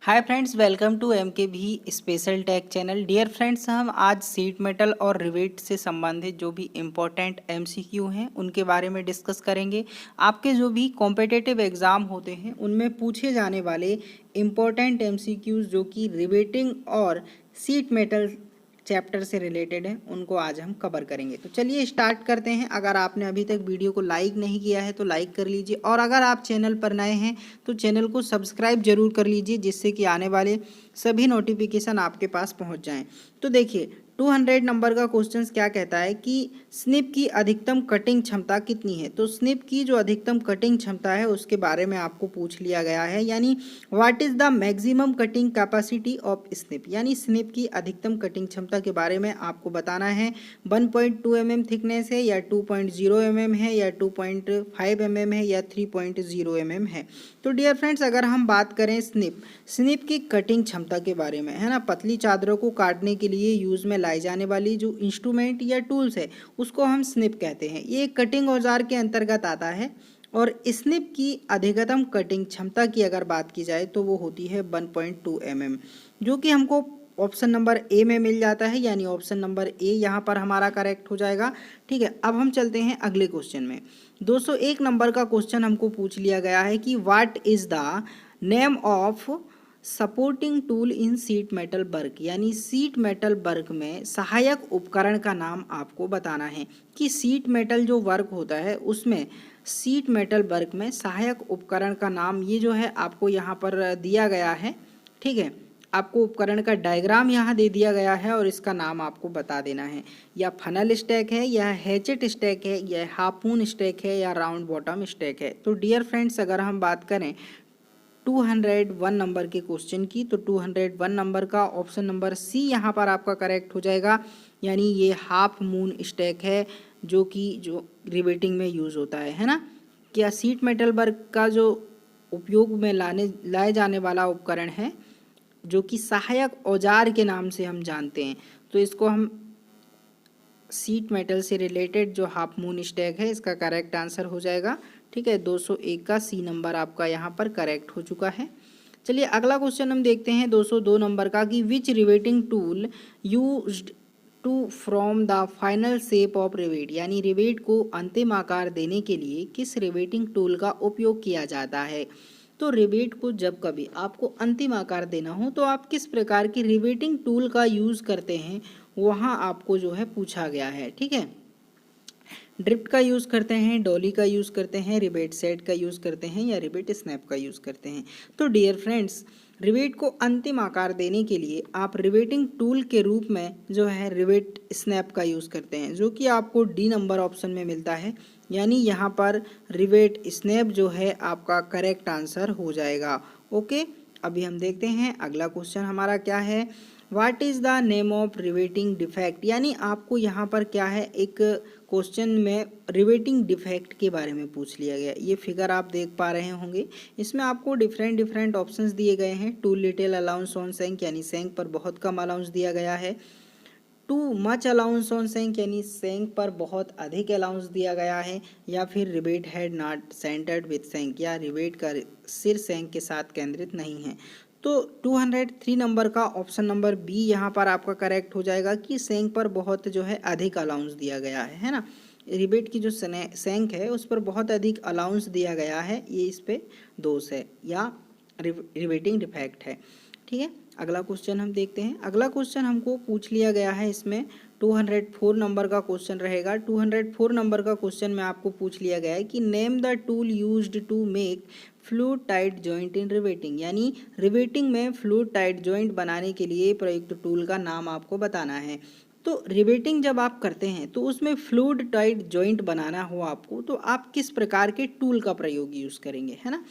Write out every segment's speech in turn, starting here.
Hi friends, welcome to M K B special tag channel. Dear friends, हम आज seat metal और rivet से संबंधित जो भी इम्पोर्टेंट एमसीक्यू हैं उनके बारे में डिस्कस करेंगे। आपके जो भी कॉम्पिटिटिव एग्ज़ाम होते हैं उनमें पूछे जाने वाले इम्पोर्टेंट एमसीक्यूज़ जो कि रिवेटिंग और सीट मेटल चैप्टर से रिलेटेड है उनको आज हम कवर करेंगे। तो चलिए स्टार्ट करते हैं। अगर आपने अभी तक वीडियो को लाइक नहीं किया है तो लाइक कर लीजिए, और अगर आप चैनल पर नए हैं तो चैनल को सब्सक्राइब जरूर कर लीजिए, जिससे कि आने वाले सभी नोटिफिकेशन आपके पास पहुंच जाएं। तो देखिए 200 नंबर का क्वेश्चन क्या कहता है कि स्निप की अधिकतम कटिंग क्षमता कितनी है। तो स्निप की जो अधिकतम कटिंग क्षमता है उसके बारे में आपको पूछ लिया गया है, यानी what is the maximum cutting capacity of snip, यानी स्निप की अधिकतम कटिंग क्षमता के बारे में आपको बताना है। 1.2 mm थिकनेस है या 2.0 mm है या 2.5 mm है या 3.0 mm है। तो डियर फ्रेंड्स, अगर हम बात करें स्निप की कटिंग क्षमता के बारे में, है ना, पतली चादरों को काटने के लिए यूज़ में लाई जाने वाली जो इंस्ट्रूमेंट या टूल्स है उसको हम स्निप कहते हैं। ये कटिंग औजार के अंतर्गत आता है। और स्निप की अधिकतम कटिंग क्षमता की अगर बात की जाए तो वो होती है 1.2 mm, जो कि हमको ऑप्शन नंबर ए में मिल जाता है, यानी ऑप्शन नंबर ए यहाँ पर हमारा करेक्ट हो जाएगा। ठीक है, अब हम चलते हैं अगले क्वेश्चन में। 201 नंबर का क्वेश्चन हमको पूछ लिया गया है कि what is the name of supporting tool in sheet metal work, यानी सीट मेटल वर्क में सहायक उपकरण का नाम आपको बताना है कि सीट मेटल जो वर्क होता है उसमें सीट मेटल वर्क में सहायक उपकरण का नाम ये जो है आपको यहाँ पर दिया गया है। ठीक है, आपको उपकरण का डायग्राम यहाँ दे दिया गया है और इसका नाम आपको बता देना है। या फनल स्टैक है या हैचेट स्टैक है या हार्पून स्टैक है या राउंड बॉटम स्टैक है। तो डियर फ्रेंड्स, अगर हम बात करें 201 नंबर के क्वेश्चन की, तो 201 नंबर का ऑप्शन नंबर सी यहाँ पर आपका करेक्ट हो जाएगा, यानी ये हाफ मून स्टैक है जो रिवेटिंग में यूज़ होता है ना। क्या सीट मेटल वर्क का जो उपयोग में लाए जाने वाला उपकरण है जो कि सहायक औजार के नाम से हम जानते हैं, तो इसको हम सीट मेटल से रिलेटेड जो हाफ मून स्टैक है इसका करेक्ट आंसर हो जाएगा। ठीक है, 201 का सी नंबर आपका यहाँ पर करेक्ट हो चुका है। चलिए अगला क्वेश्चन हम देखते हैं 202 नंबर का कि which riveting tool used to from the final shape of rivet, यानी रिवेट को अंतिम आकार देने के लिए किस रिवेटिंग टूल का उपयोग किया जाता है। तो रिवेट को जब कभी आपको अंतिम आकार देना हो तो आप किस प्रकार की रिवेटिंग टूल का यूज़ करते हैं, वहाँ आपको जो है पूछा गया है। ठीक है, ड्रिफ्ट का यूज़ करते हैं, डॉली का यूज़ करते हैं, रिवेट सेट का यूज़ करते हैं या रिवेट स्नैप का यूज़ करते हैं। तो डियर फ्रेंड्स, रिवेट को अंतिम आकार देने के लिए आप रिवेटिंग टूल के रूप में जो है रिवेट स्नैप का यूज़ करते हैं, जो कि आपको डी नंबर ऑप्शन में मिलता है, यानी यहाँ पर रिवेट स्नैप जो है आपका करेक्ट आंसर हो जाएगा। ओके, अभी हम देखते हैं अगला क्वेश्चन हमारा क्या है। What is the name of riveting defect, यानी आपको यहाँ पर क्या है, एक क्वेश्चन में रिवेटिंग डिफेक्ट के बारे में पूछ लिया गया। ये फिगर आप देख पा रहे होंगे, इसमें आपको डिफरेंट ऑप्शंस दिए गए हैं। टू लिटिल अलाउंस ऑन सेंक, यानी सेंक पर बहुत कम अलाउंस दिया गया है। टू मच अलाउंस ऑन सेंक, यानी सेंक पर बहुत अधिक अलाउंस दिया गया है। या फिर rivet had not centred with सेंक, या रिवेट का सिर सेंक के साथ केंद्रित नहीं है। तो 203 नंबर का ऑप्शन नंबर बी यहाँ पर आपका करेक्ट हो जाएगा कि सेंक पर बहुत जो है अधिक अलाउंस दिया गया है ना। रिवेट की जो सेंक है उस पर बहुत अधिक अलाउंस दिया गया है, ये इस पे दोष है या रिवेटिंग डिफेक्ट है। ठीक है, अगला क्वेश्चन हम देखते हैं। अगला क्वेश्चन हमको पूछ लिया गया है, इसमें 204 नंबर का क्वेश्चन रहेगा। 204 नंबर का क्वेश्चन में आपको पूछ लिया गया है कि name the tool used to make fluid tight joint in riveting, यानी रिवेटिंग में फ्लूइड टाइट जॉइंट बनाने के लिए प्रयुक्त टूल का नाम आपको बताना है। तो रिवेटिंग जब आप करते हैं तो उसमें फ्लूइड टाइट जॉइंट बनाना हो आपको, तो आप किस प्रकार के टूल का प्रयोग यूज़ करेंगे, है ना।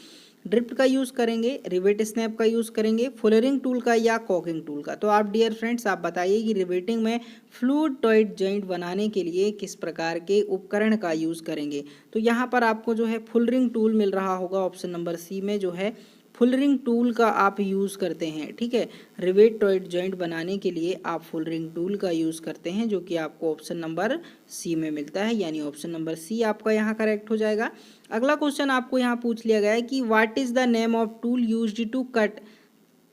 ड्रिफ्ट का यूज़ करेंगे, रिवेट स्नैप का यूज़ करेंगे, फुलरिंग टूल का या कॉकिंग टूल का। तो आप डियर फ्रेंड्स आप बताइए कि रिवेटिंग में फ्लूइड टाइट जॉइंट बनाने के लिए किस प्रकार के उपकरण का यूज़ करेंगे। तो यहाँ पर आपको जो है फुलरिंग टूल मिल रहा होगा, ऑप्शन नंबर सी में जो है फुलरिंग टूल का आप यूज़ करते हैं। ठीक है, रिवेट टाइट जॉइंट बनाने के लिए आप फुलरिंग टूल का यूज़ करते हैं, जो कि आपको ऑप्शन नंबर सी में मिलता है, यानी ऑप्शन नंबर सी आपका यहाँ करेक्ट हो जाएगा। अगला क्वेश्चन आपको यहाँ पूछ लिया गया है कि what is the name of tool used to cut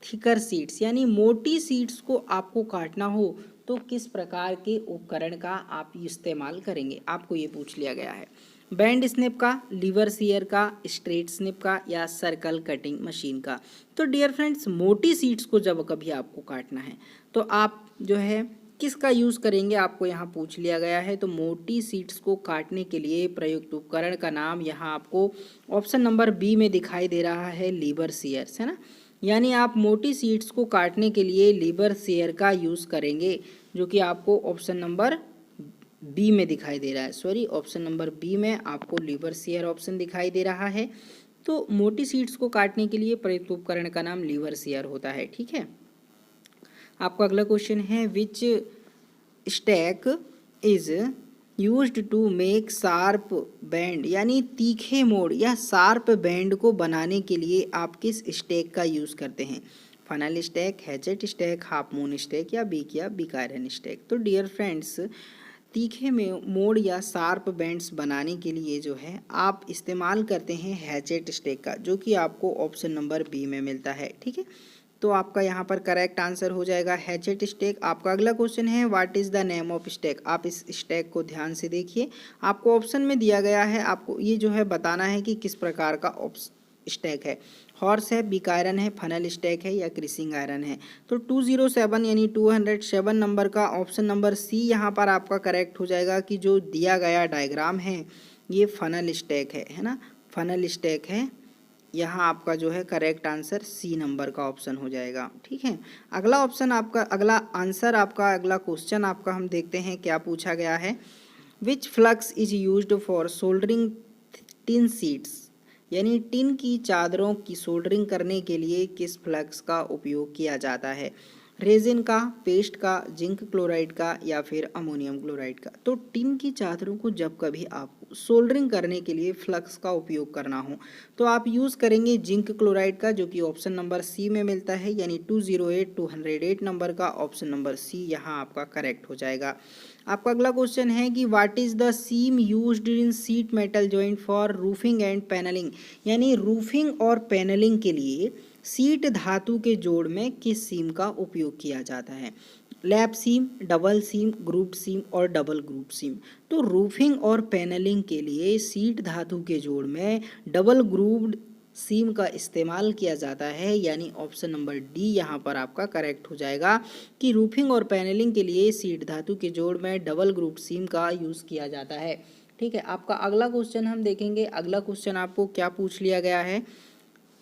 thicker sheets यानी मोटी सीड्स को आपको काटना हो तो किस प्रकार के उपकरण का आप इस्तेमाल करेंगे, आपको ये पूछ लिया गया है। बैंड स्निप का, लीवर सीयर का, स्ट्रेट स्निप का या सर्कल कटिंग मशीन का। तो डियर फ्रेंड्स, मोटी सीड्स को जब कभी आपको काटना है तो आप जो है किसका यूज़ करेंगे, आपको यहाँ पूछ लिया गया है। तो मोटी सीड्स को काटने के लिए प्रयुक्त उपकरण का नाम यहाँ आपको ऑप्शन नंबर बी में दिखाई दे रहा है, लीवर सीयर्स, है ना। यानी आप मोटी सीड्स को काटने के लिए लीवर सीयर का यूज़ करेंगे, जो कि आपको ऑप्शन नंबर बी में दिखाई दे रहा है। सॉरी, ऑप्शन नंबर बी में आपको लीवर सीयर ऑप्शन दिखाई दे रहा है। तो मोटी सीड्स को काटने के लिए प्रयुक्त उपकरण का नाम लीवर सीयर होता है। ठीक है, आपका अगला क्वेश्चन है, which stake is used to make sharp band, यानी तीखे मोड़ या शार्प बैंड को बनाने के लिए आप किस स्टैक का यूज़ करते हैं। Funnel stack, hatchet stack, half moon stack या बिग आयरन स्टैक। तो डियर फ्रेंड्स, तीखे में मोड़ या शार्प बैंड्स बनाने के लिए जो है आप इस्तेमाल करते हैं हैचेट स्टैक का, जो कि आपको ऑप्शन नंबर बी में मिलता है। ठीक है, तो आपका यहाँ पर करेक्ट आंसर हो जाएगा हैचेट स्टैक। आपका अगला क्वेश्चन है, what is the name of stack. आप इस स्टैक को ध्यान से देखिए, आपको ऑप्शन में दिया गया है, आपको ये जो है बताना है कि किस प्रकार का स्टैक है। हॉर्स है, बिग आयरन है, फनल स्टैक है या क्रिसिंग आयरन है। तो 207 यानी 207 नंबर का ऑप्शन नंबर सी यहाँ पर आपका करेक्ट हो जाएगा कि जो दिया गया डायग्राम है ये फनल स्टैक है ना, फनल स्टैक है। यहाँ आपका जो है करेक्ट आंसर सी नंबर का ऑप्शन हो जाएगा। ठीक है, अगला ऑप्शन आपका, अगला आंसर आपका, अगला क्वेश्चन आपका हम देखते हैं क्या पूछा गया है। Which flux is used for soldering tin sheets, यानी टिन की चादरों की सोल्डरिंग करने के लिए किस फ्लक्स का उपयोग किया जाता है। रेजिन का, पेस्ट का, जिंक क्लोराइड का या फिर अमोनियम क्लोराइड का। तो टिन की चादरों को जब कभी आप सोल्डरिंग करने के लिए फ्लक्स का उपयोग करना हो तो आप यूज़ करेंगे जिंक क्लोराइड का, जो कि ऑप्शन नंबर सी में मिलता है, यानी 208 नंबर का ऑप्शन नंबर सी यहाँ आपका करेक्ट हो जाएगा। आपका अगला क्वेश्चन है कि what is the seam used in sheet metal joint for roofing and panelling, यानी रूफिंग और पैनलिंग के लिए सीट धातु के जोड़ में किस सीम का उपयोग किया जाता है। लैप सीम, डबल सीम, ग्रुप सीम और डबल ग्रुप सीम। तो रूफिंग और पैनलिंग के लिए सीट धातु के जोड़ में डबल ग्रुप्ड सीम का इस्तेमाल किया जाता है, यानी ऑप्शन नंबर डी यहाँ पर आपका करेक्ट हो जाएगा कि रूफिंग और पैनलिंग के लिए सीट धातु के जोड़ में डबल ग्रुप सीम का यूज़ किया जाता है। ठीक है, आपका अगला क्वेश्चन हम देखेंगे। अगला क्वेश्चन आपको क्या पूछ लिया गया है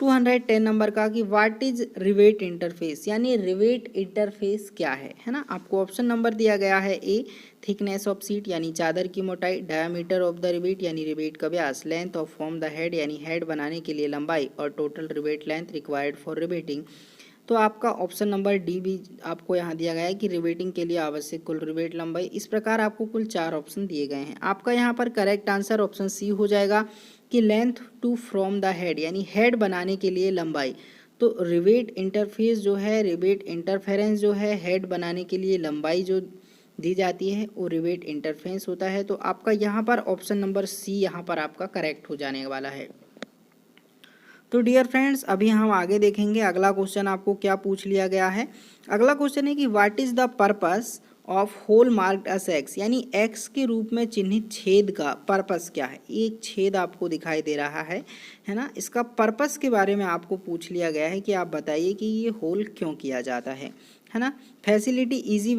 210 नंबर का कि व्हाट इज रिवेट इंटरफेस, यानी रिवेट इंटरफेस क्या है ना। आपको ऑप्शन नंबर दिया गया है, ए थिकनेस ऑफ सीट यानी चादर की मोटाई, डायमीटर ऑफ द रिवेट यानी रिवेट का व्यास, length of form the head यानी हेड बनाने के लिए लंबाई, और total rivet length required for riveting. तो आपका ऑप्शन नंबर डी भी आपको यहाँ दिया गया है कि रिवेटिंग के लिए आवश्यक कुल रिवेट लंबाई। इस प्रकार आपको कुल 4 ऑप्शन दिए गए हैं। आपका यहाँ पर करेक्ट आंसर ऑप्शन सी हो जाएगा कि length to from the head, यानी हेड बनाने के लिए लंबाई। तो रिवेट इंटरफेस जो है, रिवेट इंटरफेरेंस जो है, हेड बनाने के लिए लंबाई जो दी जाती है वो रिवेट इंटरफेरेंस होता है। तो आपका यहाँ पर ऑप्शन नंबर सी यहाँ पर आपका करेक्ट हो जाने वाला है। तो डियर फ्रेंड्स, अभी हम आगे देखेंगे अगला क्वेश्चन आपको क्या पूछ लिया गया है। अगला क्वेश्चन है कि what is the purpose of hole marked as X, यानी एक्स के रूप में चिन्हित छेद का पर्पस क्या है। एक छेद आपको दिखाई दे रहा है ना, इसका पर्पस के बारे में आपको पूछ लिया गया है कि आप बताइए कि ये होल क्यों किया जाता है ना। फैसिलिटी इजी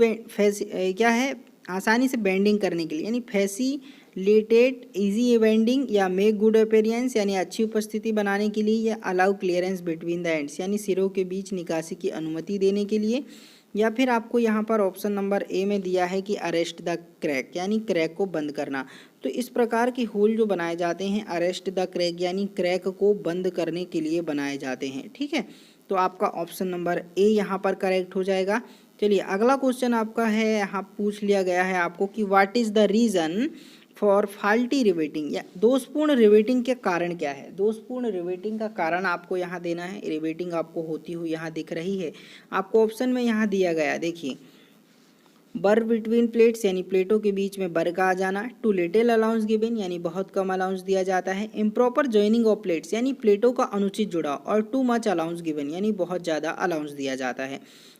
क्या है, आसानी से बेंडिंग करने के लिए, यानी फैसिलिटेट इजी बेंडिंग, या मेक गुड अपीयरेंस यानी अच्छी उपस्थिति बनाने के लिए, या allow clearance between the ends यानी सिरों के बीच निकासी की अनुमति देने के लिए, या फिर आपको यहाँ पर ऑप्शन नंबर ए में दिया है कि अरेस्ट द क्रैक यानी क्रैक को बंद करना। तो इस प्रकार के होल जो बनाए जाते हैं अरेस्ट द क्रैक यानी क्रैक को बंद करने के लिए बनाए जाते हैं। ठीक है, तो आपका ऑप्शन नंबर ए यहाँ पर करेक्ट हो जाएगा। चलिए अगला क्वेश्चन आपका है, यहाँ पूछ लिया गया है आपको कि what is the reason for faulty riveting, या दोषपूर्ण रिवेटिंग के कारण क्या है। दोषपूर्ण रिवेटिंग का कारण आपको यहाँ देना है। रिवेटिंग आपको होती हुई यहाँ दिख रही है, आपको ऑप्शन में यहाँ दिया गया, देखिए बर बिटवीन प्लेट्स यानी प्लेटों के बीच में बर का आ जाना। टू लिटिल अलाउंस गिवन यानी बहुत कम अलाउंस दिया जाता है। इम्प्रॉपर जॉइनिंग ऑफ प्लेट्स यानी प्लेटों का अनुचित जुड़ाव। और टू मच अलाउंस गिवन यानी बहुत ज़्यादा अलाउंस दिया जाता है।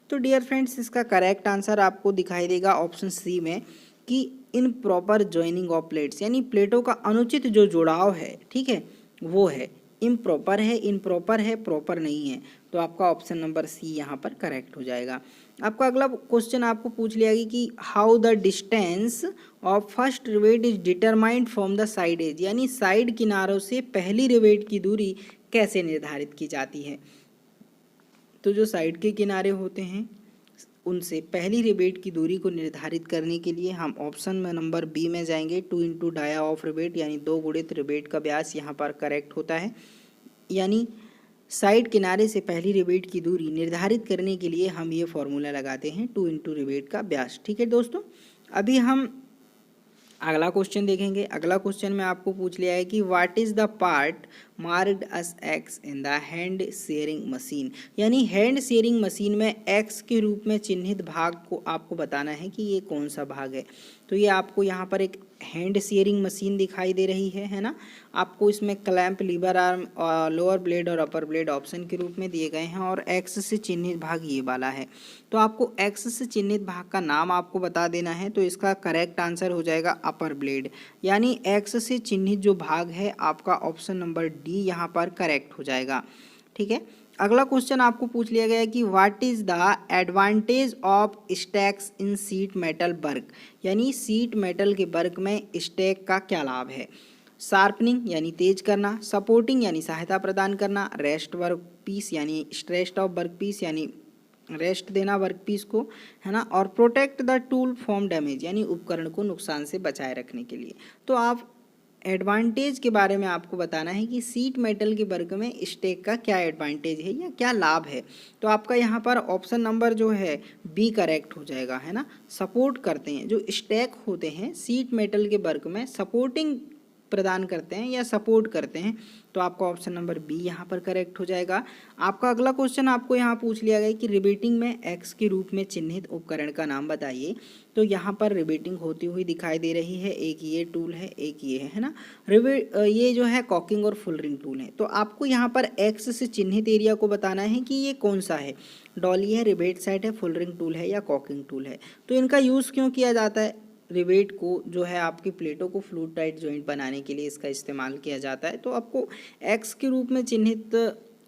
तो डियर फ्रेंड्स, इसका करेक्ट आंसर आपको दिखाई देगा ऑप्शन सी में कि in proper joining of plates यानी प्लेटों का अनुचित जो जुड़ाव है, ठीक है, वो है इम्प्रॉपर है, इम्प्रॉपर है, प्रॉपर नहीं है। तो आपका ऑप्शन नंबर सी यहाँ पर करेक्ट हो जाएगा। आपका अगला क्वेश्चन आपको पूछ लिया गया कि how the distance of first rivet is determined from the side edge, यानी साइड किनारों से पहली रिवेट की दूरी कैसे निर्धारित की जाती है। तो जो साइड के किनारे होते हैं उनसे पहली रिवेट की दूरी को निर्धारित करने के लिए हम ऑप्शन में नंबर बी में जाएंगे। 2 इंटू डाया ऑफ रिवेट यानी 2 गुणित रिवेट का व्यास यहाँ पर करेक्ट होता है। यानी साइड किनारे से पहली रिवेट की दूरी निर्धारित करने के लिए हम ये फॉर्मूला लगाते हैं 2 इंटू रिवेट का व्यास। ठीक है दोस्तों, अभी हम अगला क्वेश्चन देखेंगे। अगला क्वेश्चन में आपको पूछ लिया है कि what is the part marked as X in the hand shearing machine, यानी हैंड शेयरिंग मशीन में एक्स के रूप में चिन्हित भाग को आपको बताना है कि ये कौन सा भाग है। तो ये आपको यहाँ पर एक हैंड शेयरिंग मशीन दिखाई दे रही है ना। आपको इसमें clamp, lever arm, lower blade और अपर ब्लेड ऑप्शन के रूप में दिए गए हैं और एक्स से चिन्हित भाग ये वाला है। तो आपको एक्स से चिन्हित भाग का नाम आपको बता देना है। तो इसका करेक्ट आंसर हो जाएगा अपर ब्लेड, यानी एक्स से चिन्हित जो भाग है आपका ऑप्शन नंबर डी यहाँ पर करेक्ट हो जाएगा। ठीक है, अगला क्वेश्चन आपको पूछ लिया गया है कि what is the advantage of stacks in sheet metal work, यानी सीट मेटल के वर्क में स्टैक का क्या लाभ है। शार्पनिंग यानी तेज करना, सपोर्टिंग यानी सहायता प्रदान करना, रेस्ट वर्क पीस यानी स्ट्रेस्ट ऑफ वर्क पीस यानी रेस्ट देना वर्क पीस को, है ना, और protect the tool from damage यानी उपकरण को नुकसान से बचाए रखने के लिए। तो आप एडवांटेज के बारे में आपको बताना है कि सीट मेटल के वर्क में स्टैक का क्या एडवांटेज है या क्या लाभ है। तो आपका यहाँ पर ऑप्शन नंबर जो है बी करेक्ट हो जाएगा, है ना। सपोर्ट करते हैं, जो स्टैक होते हैं सीट मेटल के वर्क में सपोर्टिंग प्रदान करते हैं या सपोर्ट करते हैं। तो आपका ऑप्शन नंबर बी यहाँ पर करेक्ट हो जाएगा। आपका अगला क्वेश्चन आपको यहाँ पूछ लिया गया कि रिवेटिंग में एक्स के रूप में चिन्हित उपकरण का नाम बताइए। तो यहाँ पर रिवेटिंग होती हुई दिखाई दे रही है, एक ये टूल है, एक ये है ना। ये जो है कॉकिंग और फुल रिंग टूल है। तो आपको यहाँ पर एक्स से चिन्हित एरिया को बताना है कि ये कौन सा है, डॉली है, रिवेट सेट है, फुल रिंग टूल है या कॉकिंग टूल है। तो इनका यूज़ क्यों किया जाता है, रिवेट को जो है आपकी प्लेटों को फ्लूइड टाइट जॉइंट बनाने के लिए इसका इस्तेमाल किया जाता है। तो आपको एक्स के रूप में चिन्हित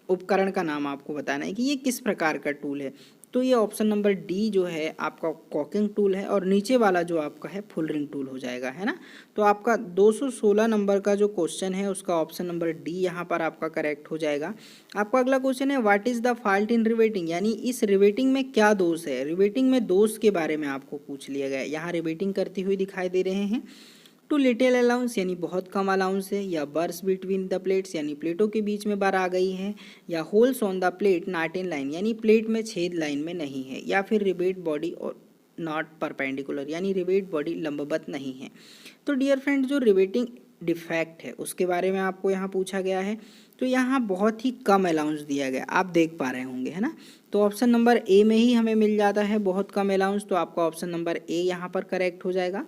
उपकरण का नाम आपको बताना है कि ये किस प्रकार का टूल है। तो ये ऑप्शन नंबर डी जो है आपका कॉकिंग टूल है और नीचे वाला जो आपका है फुल रिंग टूल हो जाएगा, है ना। तो आपका 216 नंबर का जो क्वेश्चन है उसका ऑप्शन नंबर डी यहाँ पर आपका करेक्ट हो जाएगा। आपका अगला क्वेश्चन है what is the fault in riveting, यानी इस रिवेटिंग में क्या दोष है। रिवेटिंग में दोष के बारे में आपको पूछ लिया गया है। यहाँ रिवेटिंग करती हुई दिखाई दे रहे हैं। टू लिटिल अलाउंस यानी बहुत कम अलाउंस है, या बर्स बिटवीन द प्लेट्स यानी प्लेटों के बीच में बार आ गई है, या holes on the plate not in line यानी प्लेट में छेद लाइन में नहीं है, या फिर रिवेट बॉडी और नॉट परपेंडिकुलर यानी रिवेट बॉडी लंबवत नहीं है। तो डियर फ्रेंड, जो रिवेटिंग डिफेक्ट है उसके बारे में आपको यहाँ पूछा गया है। तो यहाँ बहुत ही कम अलाउंस दिया गया, आप देख पा रहे होंगे, है ना। तो ऑप्शन नंबर ए में ही हमें मिल जाता है बहुत कम अलाउंस। तो आपका ऑप्शन नंबर ए यहाँ पर करेक्ट हो जाएगा।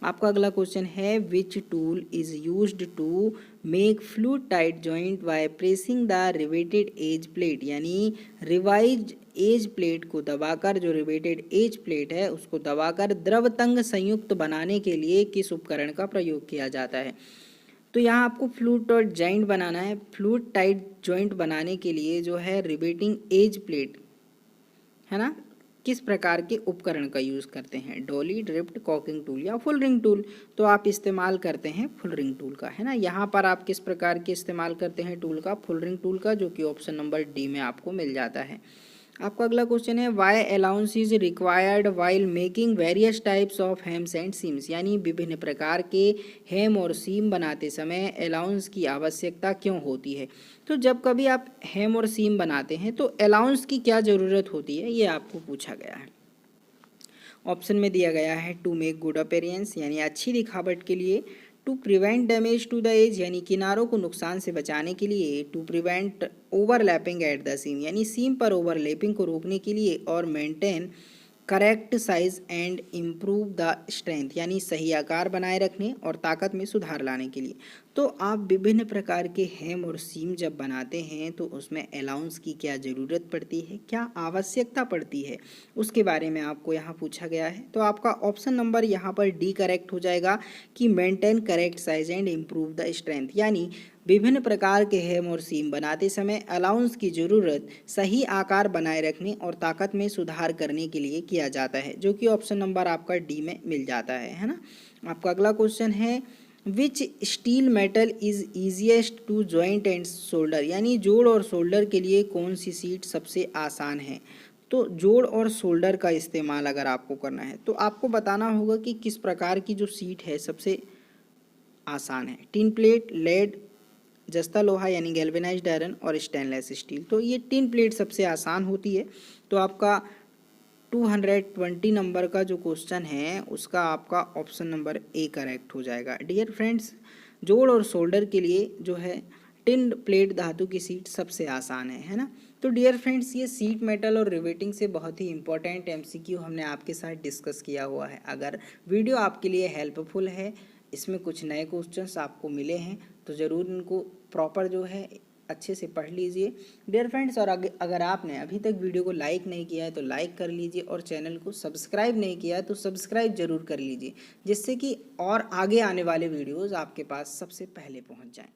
आपका अगला क्वेश्चन है which tool is used to make fluid tight joint by pressing the riveted edge plate, यानी रिवाइज एज प्लेट को दबाकर, जो रिवेटेड एज प्लेट है उसको दबाकर द्रव तंग संयुक्त बनाने के लिए किस उपकरण का प्रयोग किया जाता है। तो यहाँ आपको फ्लूइड टाइट जॉइंट बनाना है। फ्लूइड टाइट जॉइंट बनाने के लिए जो है रिवेटिंग एज प्लेट, है ना, किस प्रकार के उपकरण का यूज़ करते हैं, डॉली, ड्रिफ्ट, कॉकिंग टूल या फुल रिंग टूल। तो आप इस्तेमाल करते हैं फुल रिंग टूल का, है ना। यहाँ पर आप किस प्रकार के इस्तेमाल करते हैं टूल का, फुल रिंग टूल का, जो कि ऑप्शन नंबर डी में आपको मिल जाता है। आपका अगला क्वेश्चन है why allowance is required while making various types of hems and seams, यानी विभिन्न प्रकार के हेम और सीम बनाते समय अलाउंस की आवश्यकता क्यों होती है। तो जब कभी आप हेम और सीम बनाते हैं तो अलाउंस की क्या ज़रूरत होती है, ये आपको पूछा गया है। ऑप्शन में दिया गया है टू मेक गुड अपीयरेंस यानी अच्छी दिखावट के लिए, to prevent damage to the edge यानी किनारों को नुकसान से बचाने के लिए, to prevent overlapping at the seam यानी सीम पर ओवरलैपिंग को रोकने के लिए, और maintain correct size and improve the strength, यानी सही आकार बनाए रखने और ताकत में सुधार लाने के लिए। तो आप विभिन्न प्रकार के हेम और सीम जब बनाते हैं तो उसमें अलाउंस की क्या ज़रूरत पड़ती है, क्या आवश्यकता पड़ती है, उसके बारे में आपको यहाँ पूछा गया है। तो आपका ऑप्शन नंबर यहाँ पर डी करेक्ट हो जाएगा कि maintain correct size and improve the strength, यानी विभिन्न प्रकार के हेम और सीम बनाते समय अलाउंस की ज़रूरत सही आकार बनाए रखने और ताकत में सुधार करने के लिए किया जाता है, जो कि ऑप्शन नंबर आपका डी में मिल जाता है ना। आपका अगला क्वेश्चन है which steel metal is easiest to joint and shoulder, यानी जोड़ और शोल्डर के लिए कौन सी सीट सबसे आसान है। तो जोड़ और शोल्डर का इस्तेमाल अगर आपको करना है तो आपको बताना होगा कि किस प्रकार की जो सीट है सबसे आसान है। टिन प्लेट, लेड, जस्ता लोहा यानी गैल्वेनाइज्ड आयरन और स्टेनलेस स्टील। तो ये टिन प्लेट सबसे आसान होती है। तो आपका 220 नंबर का जो क्वेश्चन है उसका आपका ऑप्शन नंबर ए करेक्ट हो जाएगा। डियर फ्रेंड्स, जोड़ और शोल्डर के लिए जो है टिन प्लेट धातु की सीट सबसे आसान है ना। तो डियर फ्रेंड्स, ये सीट मेटल और रिवेटिंग से बहुत ही इंपॉर्टेंट एमसीक्यू हमने आपके साथ डिस्कस किया हुआ है। अगर वीडियो आपके लिए हेल्पफुल है, इसमें कुछ नए क्वेश्चंस आपको मिले हैं, तो ज़रूर इनको प्रॉपर जो है अच्छे से पढ़ लीजिए डियर फ्रेंड्स। और अगर आपने अभी तक वीडियो को लाइक नहीं किया है तो लाइक कर लीजिए, और चैनल को सब्सक्राइब नहीं किया है तो सब्सक्राइब ज़रूर कर लीजिए, जिससे कि और आगे आने वाले वीडियोज़ आपके पास सबसे पहले पहुंच जाएं।